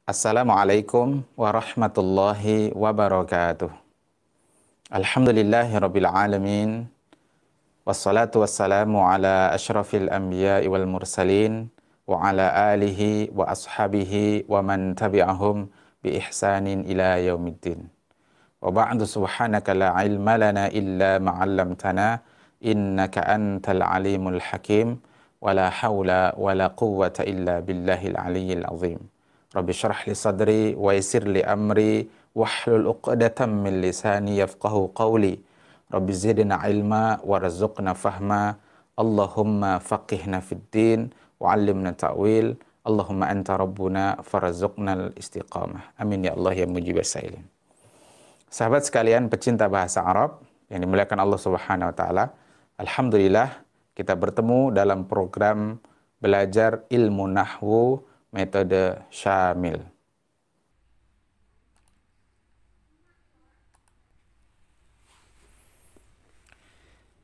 Assalamualaikum warahmatullahi wabarakatuh. Alhamdulillahirabbil alamin. Wassalatu wassalamu ala asyrafil anbiya'i wal mursalin wa ala alihi wa ashabihi wa man tabi'ahum bi ihsanin ila yaumiddin. Wa ba'du, subhanaka la ilma lana illa ma 'allamtana innaka antal alimul hakim wa la haula wa la quwwata illa billahil aliyyil azim. Rabbi syrah li sadri wa yassir li amri wahlul 'uqdatam min lisani yafqahu qawli. Rabbi zidna ilma warzuqna fahma. Allahumma faqihna fid din wa 'allimna ta'wil. Allahumma anta rabbuna farzuqnal istiqamah. Amin ya Allah ya mujibas sailin. Sahabat sekalian pecinta bahasa Arab yang dimuliakan Allah Subhanahu wa taala, alhamdulillah kita bertemu dalam program belajar ilmu nahwu metode Syamil.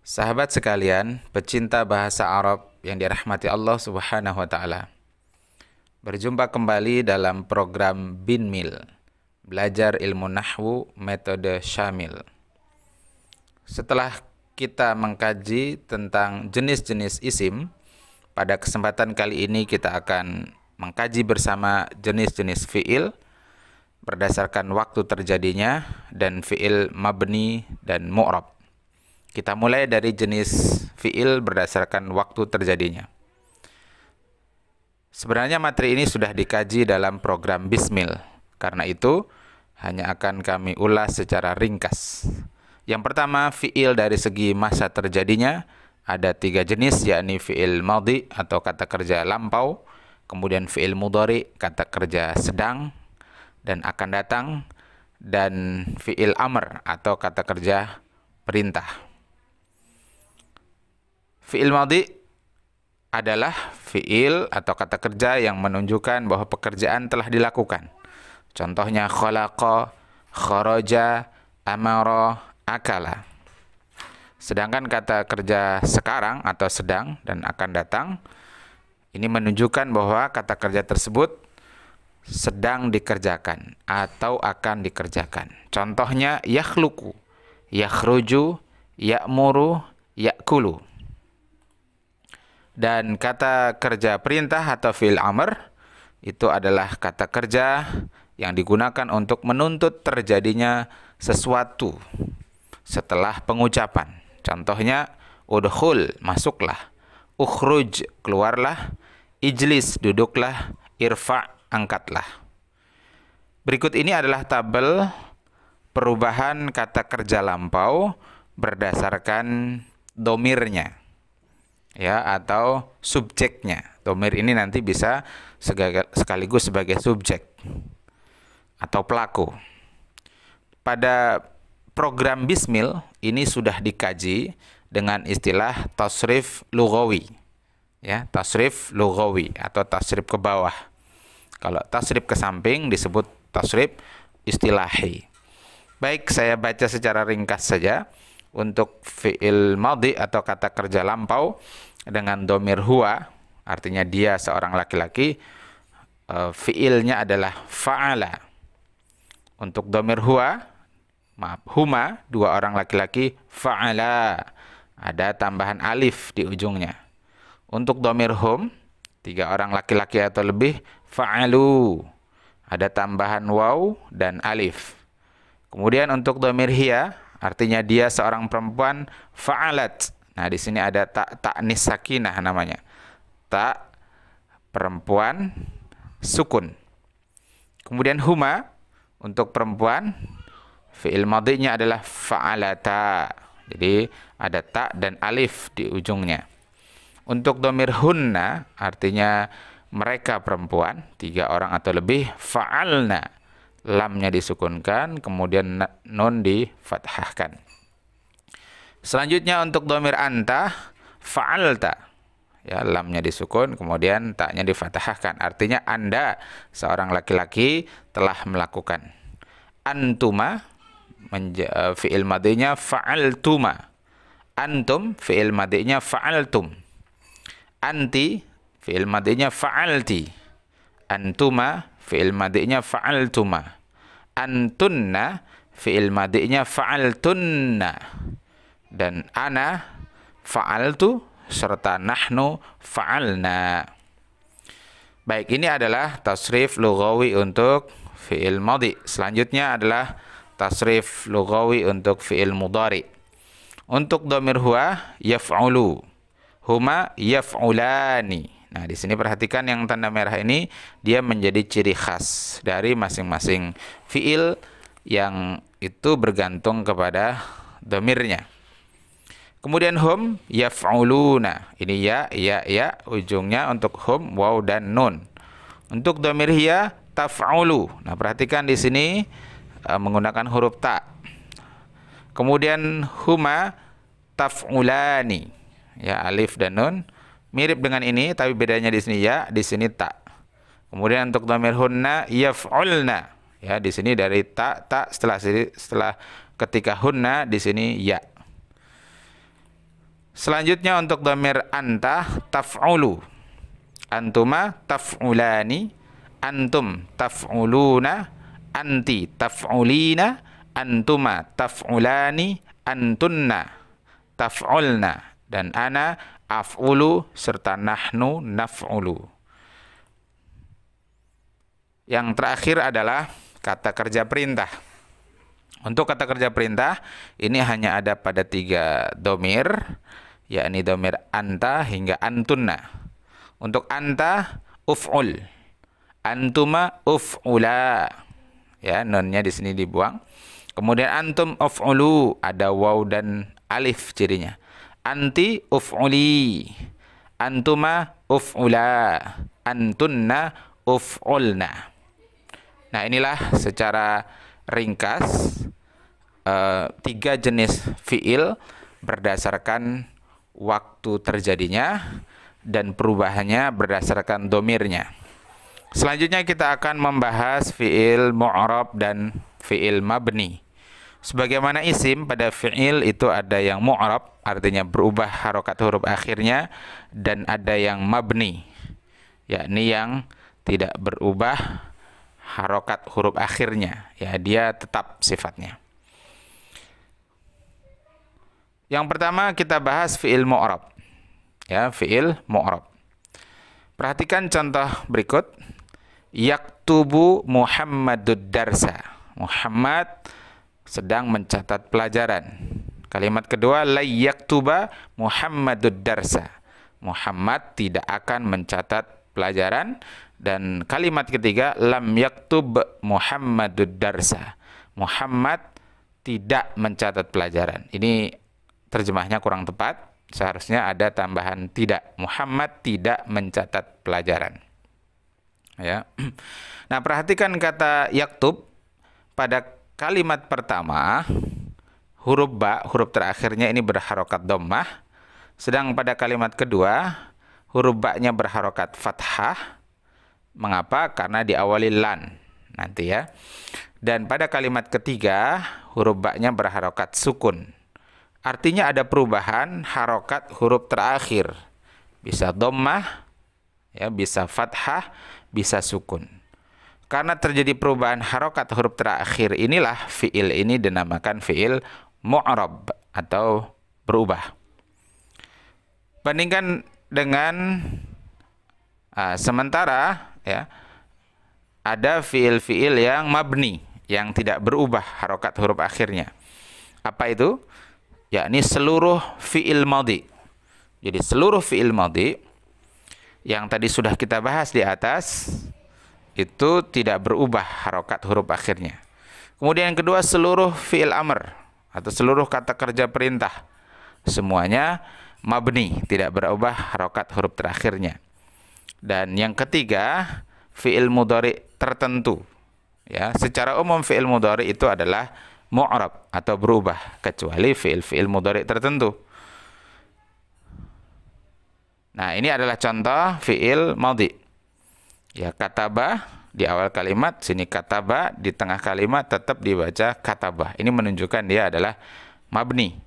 Sahabat sekalian, pecinta bahasa Arab yang dirahmati Allah Subhanahu wa taala. Berjumpa kembali dalam program Binmil, belajar ilmu nahwu metode Syamil. Setelah kita mengkaji tentang jenis-jenis isim, pada kesempatan kali ini kita akan mengkaji bersama jenis-jenis fi'il berdasarkan waktu terjadinya dan fi'il mabni dan mu'rab. Kita mulai dari jenis fi'il berdasarkan waktu terjadinya. Sebenarnya materi ini sudah dikaji dalam program Bismil. Karena itu hanya akan kami ulas secara ringkas. Yang pertama, fi'il dari segi masa terjadinya ada 3 jenis, yakni fi'il madhi atau kata kerja lampau, kemudian fi'il mudhari, kata kerja sedang dan akan datang, dan fi'il amr atau kata kerja perintah. Fi'il madhi adalah fi'il atau kata kerja yang menunjukkan bahwa pekerjaan telah dilakukan. Contohnya khalaqa, kharaja, amara, akala. Sedangkan kata kerja sekarang atau sedang dan akan datang ini menunjukkan bahwa kata kerja tersebut sedang dikerjakan atau akan dikerjakan. Contohnya yakhluqu, yakhruju, ya'muru, ya'kulu. Dan kata kerja perintah atau fi'il amr itu adalah kata kerja yang digunakan untuk menuntut terjadinya sesuatu setelah pengucapan. Contohnya udkhul, masuklah, ukhruj, keluarlah, ijlis, duduklah, irfa', angkatlah. Berikut ini adalah tabel perubahan kata kerja lampau berdasarkan domirnya, ya, atau subjeknya. Domir ini nanti bisa sekaligus sebagai subjek atau pelaku. Pada program Bismil ini sudah dikaji dengan istilah tasrif lughawi, ya, tasrif lughawi atau tasrif ke bawah. Kalau tasrif ke samping disebut tasrif istilahi. Baik, saya baca secara ringkas saja. Untuk fi'il madhi atau kata kerja lampau dengan domir huwa, artinya dia seorang laki-laki, fi'ilnya adalah fa'ala. Untuk domir huwa, huma, 2 orang laki-laki, fa'ala, ada tambahan alif di ujungnya. Untuk domir hum, 3 orang laki-laki atau lebih, fa'alu, ada tambahan waw dan alif. Kemudian untuk domir hiya, artinya dia seorang perempuan, fa'alat. Nah, di sini ada ta'nis sakinah namanya. Ta perempuan sukun. Kemudian huma untuk perempuan, fi'il madhinya adalah fa'alata. Jadi ada ta dan alif di ujungnya. Untuk domir hunna, artinya mereka perempuan, 3 orang atau lebih, fa'alna. Lamnya disukunkan, kemudian nun difathahkan. Selanjutnya untuk domir anta, fa'alta. Ya, lamnya disukun, kemudian taknya difathahkan. Artinya Anda, seorang laki-laki, telah melakukan. Antuma, fi'il madhinya fa'altuma. Antum, fi'il madhinya fa'altum. Anti, fi'il madhinya fa'alti. Antuma, fi'il madinya fa'altuma. Antunna, fi'il madinya fa'altunna. Dan ana fa'altu serta nahnu fa'alna. Baik, ini adalah tasrif lughawi untuk fi'il madi. Selanjutnya adalah tasrif lughawi untuk fi'il mudhari. Untuk dhamir huwa yaf'ulu, huma yaf'ulani. Nah, di sini perhatikan yang tanda merah ini, dia menjadi ciri khas dari masing-masing fi'il yang itu bergantung kepada dhamirnya. Kemudian hum yaf'uluna. Ini ya, ujungnya untuk hum waw dan nun. Untuk dhamir hiya taf'ulu. Nah, perhatikan di sini menggunakan huruf ta. Kemudian huma taf'ulani. Ya, alif dan nun mirip dengan ini, tapi bedanya di sini ya, di sini ta. Kemudian untuk dhamir hunna yaf'ulna. Ya, di sini dari ta setelah ketika hunna di sini ya. Selanjutnya untuk dhamir anta taf'ulu. Antuma taf'ulani, antum taf'uluna, anti taf'ulina, antuma taf'ulani, antunna taf'ulna, dan ana af'ulu serta nahnu naf'ulu. Yang terakhir adalah kata kerja perintah. Untuk kata kerja perintah ini hanya ada pada 3 dhamir, yakni dhamir anta hingga antunna. Untuk anta uf'ul, antuma uf'ula. Ya, nunnya di sini dibuang. Kemudian antum uf'ulu, ada waw dan alif cirinya. Anti uf'uli, antuma uf'ula, antunna uf'ulna. Nah, inilah secara ringkas 3 jenis fi'il berdasarkan waktu terjadinya dan perubahannya berdasarkan domirnya. Selanjutnya kita akan membahas fi'il mu'rab dan fi'il mabni. Sebagaimana isim, pada fi'il itu ada yang mu'rab, artinya berubah harokat huruf akhirnya, dan ada yang mabni, yakni yang tidak berubah harokat huruf akhirnya, ya, dia tetap sifatnya. Yang pertama kita bahas fi'il mu'rab. Ya, fi'il mu'rab. Perhatikan contoh berikut. Yaktubu Muhammadud darsa. Muhammad sedang mencatat pelajaran. Kalimat kedua, la yaktuba Muhammadud darsa. Muhammad tidak akan mencatat pelajaran. Dan kalimat ketiga, lam yaktub Muhammadud darsa. Muhammad tidak mencatat pelajaran. Ini terjemahnya kurang tepat. Seharusnya ada tambahan tidak. Muhammad tidak mencatat pelajaran. Ya. Nah, perhatikan kata yaktub. Pada kalimat pertama, huruf ba, huruf terakhirnya ini berharokat dhammah. Sedang pada kalimat kedua, huruf ba-nya berharokat fathah. Mengapa? Karena diawali lan nanti, ya. Dan pada kalimat ketiga, huruf ba-nya berharokat sukun. Artinya ada perubahan harokat huruf terakhir. Bisa dhammah, ya, bisa fathah, bisa sukun. Karena terjadi perubahan harokat huruf terakhir, inilah fi'il ini dinamakan fi'il mu'rab atau berubah. Bandingkan dengan sementara, ya, ada fi'il-fi'il yang mabni, yang tidak berubah harokat huruf akhirnya. Apa itu? Yakni seluruh fi'il madhi. Jadi seluruh fi'il madhi yang tadi sudah kita bahas di atas itu tidak berubah harokat huruf akhirnya. Kemudian yang kedua, seluruh fi'il amr atau seluruh kata kerja perintah semuanya mabni, tidak berubah harokat huruf terakhirnya. Dan yang ketiga, fi'il mudhari tertentu. Ya, secara umum fi'il mudhari itu adalah mu'rab atau berubah, kecuali fi'il mudhari tertentu. Nah, ini adalah contoh fi'il madhi. Ya, kataba di awal kalimat, sini kataba, di tengah kalimat tetap dibaca kataba. Ini menunjukkan dia adalah mabni.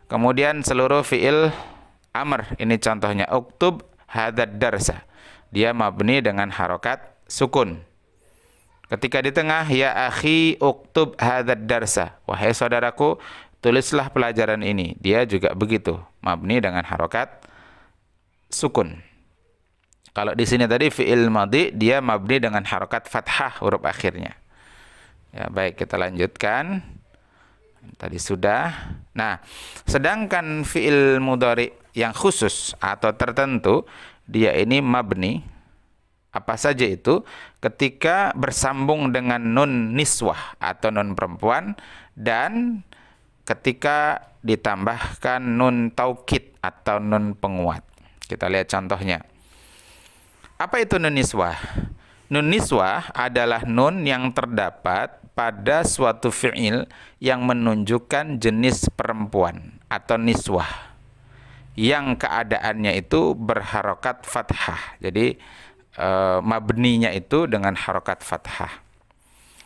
Kemudian seluruh fi'il amr, ini contohnya uktub hadzal darsa. Dia mabni dengan harokat sukun. Ketika di tengah, ya akhi uktub hadzal darsa. Wahai saudaraku, tulislah pelajaran ini. Dia juga begitu, mabni dengan harokat sukun. Kalau di sini tadi fi'il madhi, dia mabni dengan harokat fathah huruf akhirnya. Ya, baik, kita lanjutkan. Tadi sudah. Nah, sedangkan fi'il mudhari yang khusus atau tertentu, dia ini mabni. Apa saja itu? Ketika bersambung dengan nun niswah atau nun perempuan, dan ketika ditambahkan nun taukid atau nun penguat. Kita lihat contohnya. Apa itu nun niswah? Nun niswah adalah nun yang terdapat pada suatu fi'il yang menunjukkan jenis perempuan atau niswah, yang keadaannya itu berharokat fathah. Jadi mabninya itu dengan harokat fathah.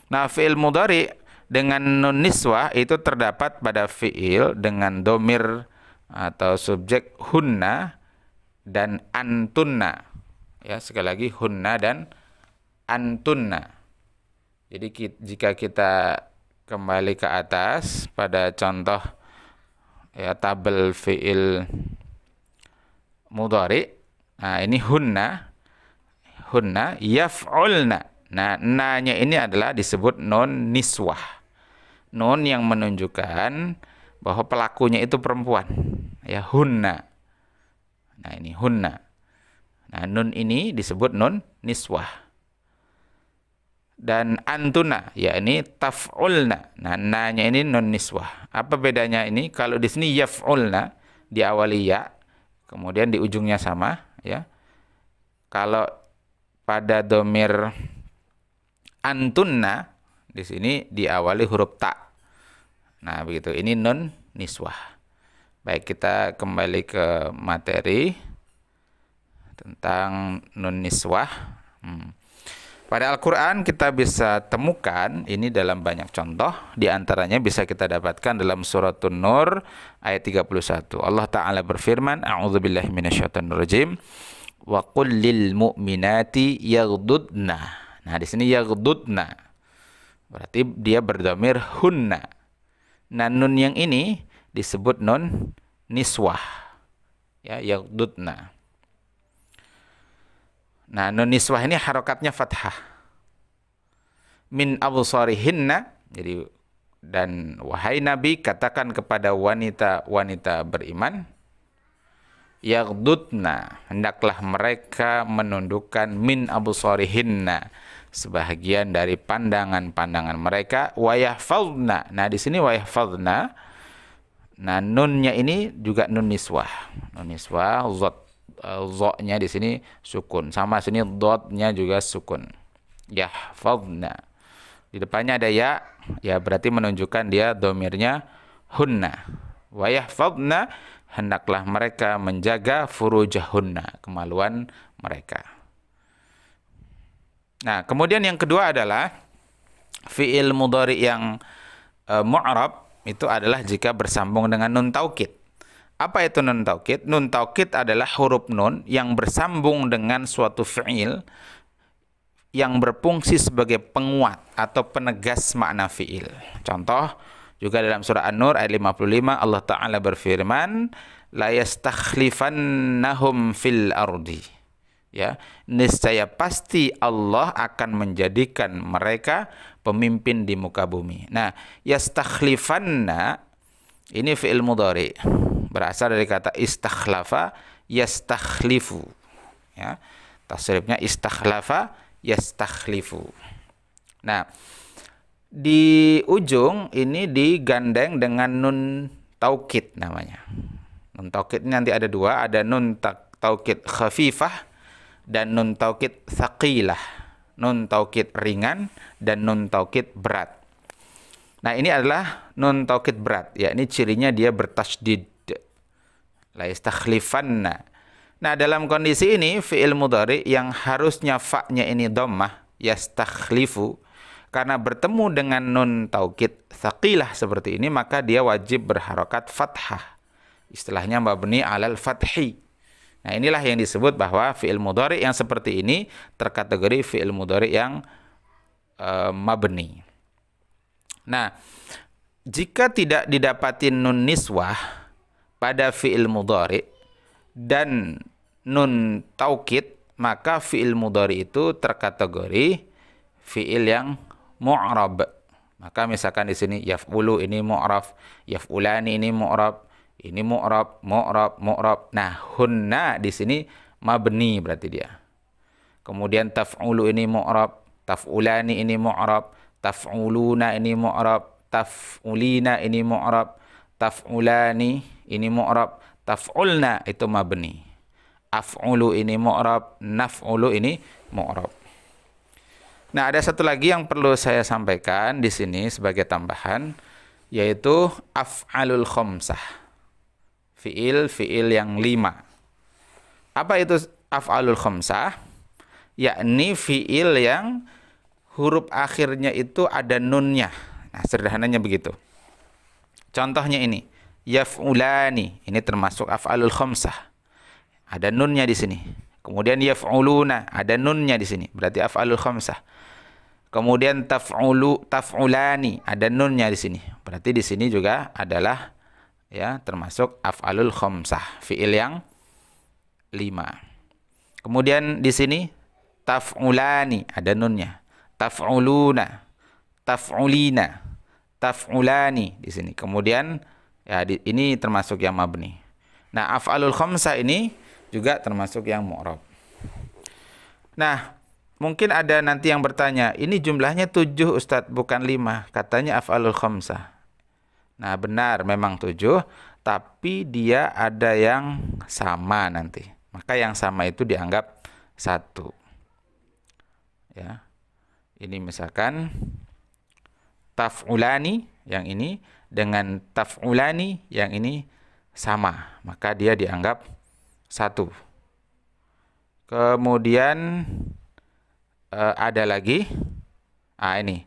Nah, fi'il mudhari dengan nun niswah itu terdapat pada fi'il dengan domir atau subjek hunna dan antunna. Ya, sekali lagi hunna dan antunna. Jadi jika kita kembali ke atas pada contoh ya tabel fi'il mudhari. Nah, ini hunna yaf'ulna. Nah, na-nya ini adalah disebut nun niswah. Nun yang menunjukkan bahwa pelakunya itu perempuan. Ya, hunna. Nah, ini hunna. Nah, nun ini disebut nun niswah. Dan antuna, ya ini taf'ulna. Nah, na-nya ini nun niswah. Apa bedanya ini? Kalau di sini yaf'ulna, diawali ya, kemudian di ujungnya sama, ya. Kalau pada domir antunna, di sini diawali huruf ta. Nah, begitu. Ini nun niswah. Baik, kita kembali ke materi tentang nun niswah. Pada Al-Quran kita bisa temukan ini dalam banyak contoh. Di antaranya bisa kita dapatkan dalam suratun Nur ayat 31. Allah Ta'ala berfirman, A'udzubillahi minasyaitonirrajim. Wa qul lil mu'minati yaghdudna. Nah, di sini yaghdudna. Berarti dia berdhamir hunna. Nah, nun yang ini disebut nun niswah. Ya, yaghdudna. Nah, nun niswah ini harokatnya fathah. Min absarihinna. Jadi, dan wahai Nabi, katakan kepada wanita-wanita beriman, yaghdudna, hendaklah mereka menundukkan min absarihinna, sebahagian dari pandangan-pandangan mereka, wa yahfazna. Nah, di sini wa yahfazna. Nah, nunnya ini juga nun niswah. Nun niswah, zotnya di sini sukun. Sama sini dotnya juga sukun. Yahfazna. Di depannya ada ya, ya berarti menunjukkan dia domirnya hunna. Wa yahfazna, hendaklah mereka menjaga furujahunna, kemaluan mereka. Nah, kemudian yang kedua adalah fi'il mudhari yang mu'rab, itu adalah jika bersambung dengan nun taukid. Apa itu nun taukid? Nun taukid adalah huruf nun yang bersambung dengan suatu fi'il yang berfungsi sebagai penguat atau penegas makna fi'il. Contoh, juga dalam surah An-Nur ayat 55 Allah Ta'ala berfirman, la yastakhlifannahum fil ardi. Ya, niscaya pasti Allah akan menjadikan mereka pemimpin di muka bumi. Nah, yastakhlifanna ini fi'il mudhari, berasal dari kata istakhlafa yastakhlifu. Ya, tasrifnya istakhlafa yastakhlifu. Nah, di ujung ini digandeng dengan nun taukid namanya. Nun taukid ini nanti ada dua, ada nun taukid khafifah dan nun taukid thaqilah. Nun taukid ringan dan nun taukid berat. Nah, ini adalah nun taukid berat, ya, ini cirinya dia bertasydid. La yastakhlifanna. Nah, dalam kondisi ini fi'il mudhari yang harusnya fa-nya ini dhammah, yastakhlifu, karena bertemu dengan nun taukid thaqilah seperti ini, maka dia wajib berharokat fathah. Istilahnya mabni alal fathi. Nah, inilah yang disebut bahwa fi'il mudhari yang seperti ini terkategori fi'il mudhari yang mabni. Nah, jika tidak didapati nun niswah pada fi'il mudhari dan nun taukid, maka fi'il mudhari itu terkategori fi'il yang mu'rab. Maka misalkan di sini yaf'ulu ini mu'rab, yaf'ulani ini mu'rab, ini mu'rab, mu'rab, mu'rab. Nah, hunna di sini mabni berarti dia. Kemudian taf'ulu ini mu'rab, taf'ulani ini mu'rab, taf'uluna ini mu'rab, taf'ulina ini mu'rab, taf'ulani ini mu'rab, taf'ulna itu mabni. Af'ulu ini mu'rab, naf'ulu ini mu'rab. Nah, ada satu lagi yang perlu saya sampaikan di sini sebagai tambahan, yaitu af'alul khamsah. Fi'il yang 5. Apa itu af'alul khamsah? Yakni fi'il yang huruf akhirnya itu ada nunnya. Nah, sederhananya begitu. Contohnya ini, yaf'ulani, ini termasuk af'alul khamsah. Ada nunnya di sini. Kemudian yaf'uluna, ada nunnya di sini. Berarti af'alul khamsah. Kemudian taf'ulani, ada nunnya di sini. Berarti di sini juga adalah ya termasuk af'alul khamsah, fi'il yang 5. Kemudian di sini taf'ulani, ada nunnya. Taf'uluna, taf'ulina, taf'ulani di sini. Kemudian ya ini termasuk yang mabni. Nah, af'alul khamsah ini juga termasuk yang mu'rab. Nah, mungkin ada nanti yang bertanya, ini jumlahnya 7 Ustadz, bukan 5. Katanya af'alul khamsah. Nah, benar, memang 7, tapi dia ada yang sama nanti. Maka yang sama itu dianggap 1. Ya. Ini misalkan taf'ulani yang ini dengan taf'ulani yang ini sama, maka dia dianggap 1. Kemudian ada lagi, ini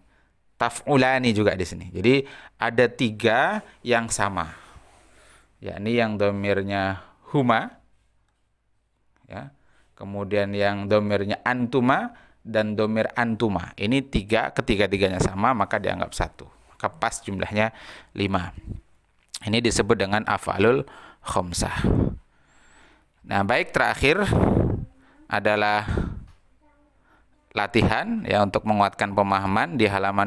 taf'ulani juga di sini. Jadi ada 3 yang sama, yakni yang domirnya huma, ya. Kemudian yang domirnya antuma dan domir antuma. Ini 3, ketiga-tiganya sama, maka dianggap 1. Maka pas jumlahnya 5. Ini disebut dengan af'alul khamsah. Nah, baik, terakhir adalah latihan ya untuk menguatkan pemahaman di halaman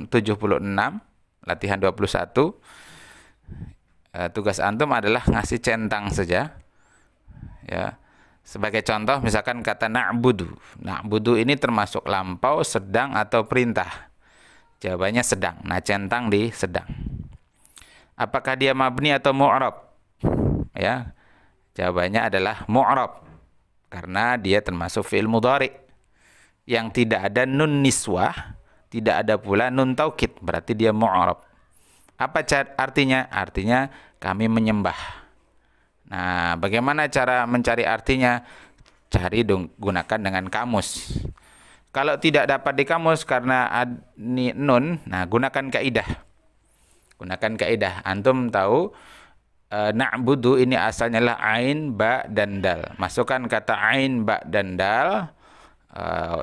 76, latihan 21. Tugas antum adalah ngasih centang saja. Ya. Sebagai contoh misalkan kata na'budu. Na'budu ini termasuk lampau, sedang atau perintah? Jawabannya sedang. Nah, centang di sedang. Apakah dia mabni atau mu'rab? Ya. Jawabannya adalah mu'rab. Karena dia termasuk fi'il mudhari yang tidak ada nun niswah, tidak ada pula nun taukid, berarti dia mu'rab. Apa artinya? Artinya kami menyembah. Nah, bagaimana cara mencari artinya? Cari gunakan dengan kamus. Kalau tidak dapat di kamus karena nun, nah gunakan kaidah. Gunakan kaidah. Antum tahu na'budu ini asalnya lah ain, ba, dan dal. Masukkan kata ain, ba, dan dal.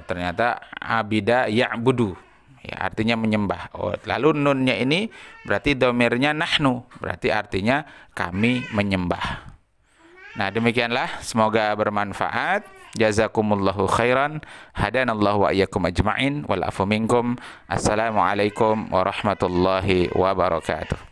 Ternyata abida ya'budu. Ya, artinya menyembah. Lalu nunnya ini berarti domirnya nahnu. Berarti artinya kami menyembah. Nah, demikianlah, semoga bermanfaat. Jazakumullahu khairan. Hadanallahu wa iyyakum ajma'in. Wal afu minkum. Assalamualaikum warahmatullahi wabarakatuh.